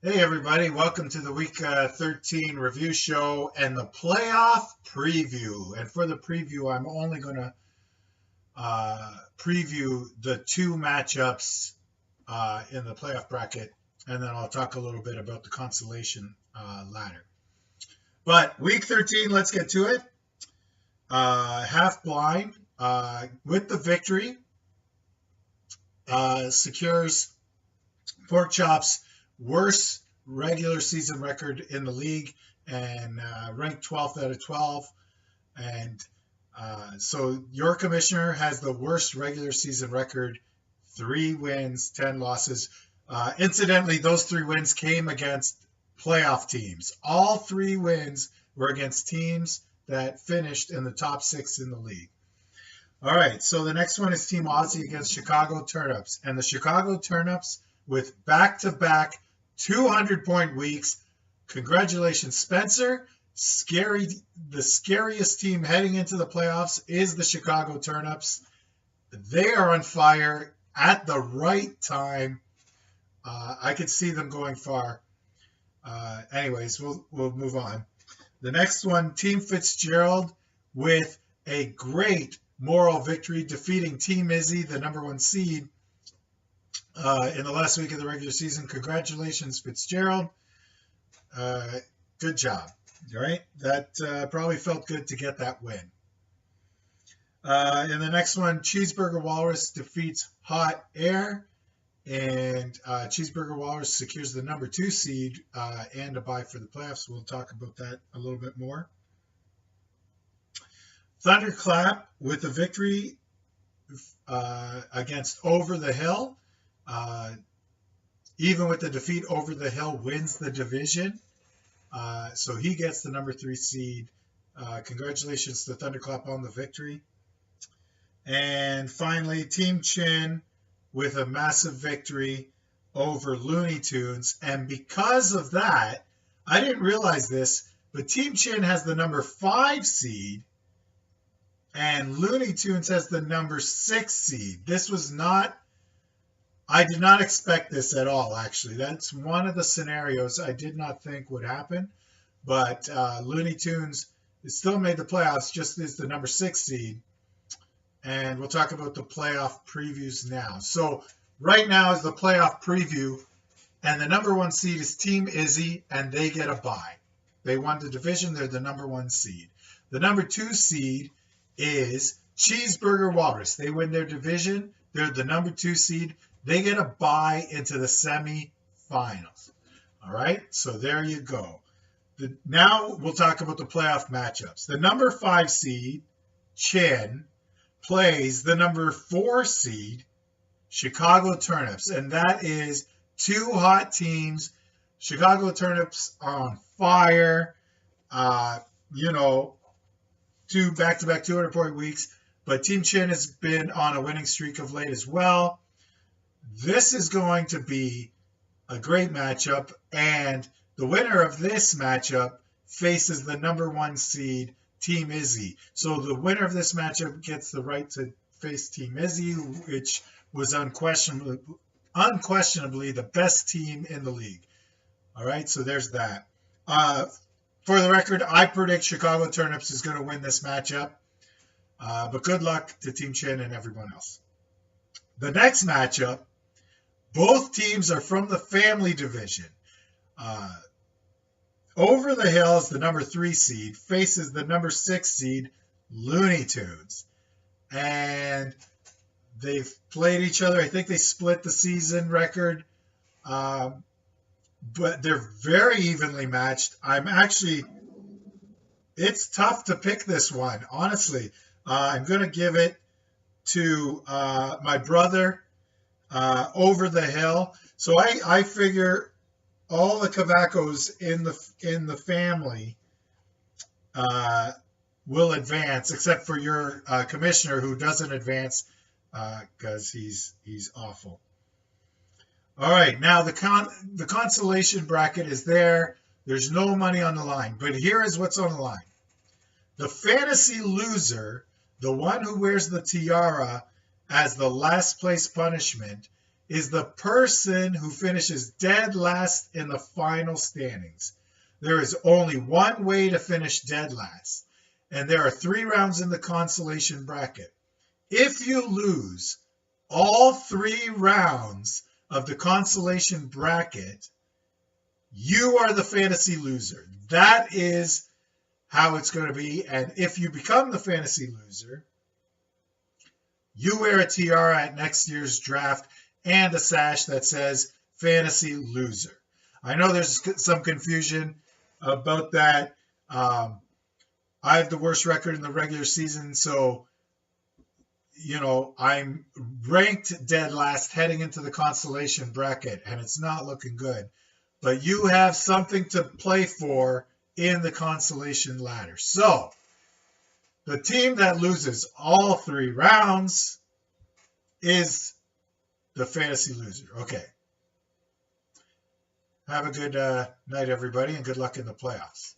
Hey everybody, welcome to the week 13 review show and the playoff preview. And for the preview, I'm only going to preview the two matchups in the playoff bracket, and then I'll talk a little bit about the consolation ladder. But week 13, let's get to it. Half blind with the victory secures Pork Chop's worst regular season record in the league and ranked 12th out of 12. And so your commissioner has the worst regular season record, 3 wins, 10 losses. Incidentally, those 3 wins came against playoff teams. All 3 wins were against teams that finished in the top 6 in the league. All right, so the next one is Team Aussie against Chicago Turnips. And the Chicago Turnips with back-to-back 200-point weeks. Congratulations, Spencer. The scariest team heading into the playoffs is the Chicago Turnips. They are on fire at the right time. I could see them going far. Anyways, we'll move on. The next one, Team Fitzgerald with a great moral victory, defeating Team Izzy, the #1 seed, in the last week of the regular season. Congratulations, Fitzgerald. Good job. All right. That probably felt good to get that win. In the next one, Cheeseburger Walrus defeats Hot Air. And Cheeseburger Walrus secures the #2 seed and a bye for the playoffs. We'll talk about that a little bit more. Thunderclap with a victory against Over the Hill. Even with the defeat, Over the Hill wins the division. So he gets the #3 seed. Congratulations to Thunderclap on the victory. And finally, Team Chin with a massive victory over Looney Tunes. And because of that, I didn't realize this, but Team Chin has the #5 seed. And Looney Tunes has the #6 seed. This was not, I did not expect this at all, actually. That's one of the scenarios I did not think would happen. But Looney Tunes still made the playoffs, just as the #6 seed. And we'll talk about the playoff previews now. So right now is the playoff preview. And the #1 seed is Team Izzy, and they get a bye. They won the division. They're the #1 seed. The #2 seed is Cheeseburger Walrus. They win their division. They're the #2 seed. They get a bye into the semifinals. All right, so there you go. Now we'll talk about the playoff matchups. The #5 seed, Chin, plays the #4 seed, Chicago Turnips. And that is 2 hot teams. Chicago Turnips are on fire. 2 back-to-back 200-point weeks. But Team Chin has been on a winning streak of late as well. This is going to be a great matchup. And the winner of this matchup faces the #1 seed, Team Izzy. So the winner of this matchup gets the right to face Team Izzy, which was unquestionably the best team in the league. All right, so there's that. For the record, I predict Chicago Turnips is going to win this matchup. But good luck to Team Chin and everyone else. The next matchup, both teams are from the family division. Over the Hill is the #3 seed, faces the #6 seed, Looney Tunes. And they've played each other. I think they split the season record. But they're very evenly matched. It's tough to pick this one, honestly. I'm going to give it to my brother, Over the Hill. So I figure all the Cavacos in the family will advance, except for your commissioner, who doesn't advance because he's awful. All right, now the consolation bracket is there. There's no money on the line, but here is what's on the line. The fantasy loser, the one who wears the tiara as the last place punishment, is the person who finishes dead last in the final standings. There is only one way to finish dead last, and there are 3 rounds in the consolation bracket. If you lose all 3 rounds of the consolation bracket, you are the fantasy loser. That is how it's going to be. And if you become the fantasy loser, you wear a tiara at next year's draft and a sash that says fantasy loser. I know there's some confusion about that. I have the worst record in the regular season, so I'm ranked dead last heading into the consolation bracket, and it's not looking good. But you have something to play for in the consolation ladder. So, the team that loses all 3 rounds is the fantasy loser. Okay. Have a good night, everybody, and good luck in the playoffs.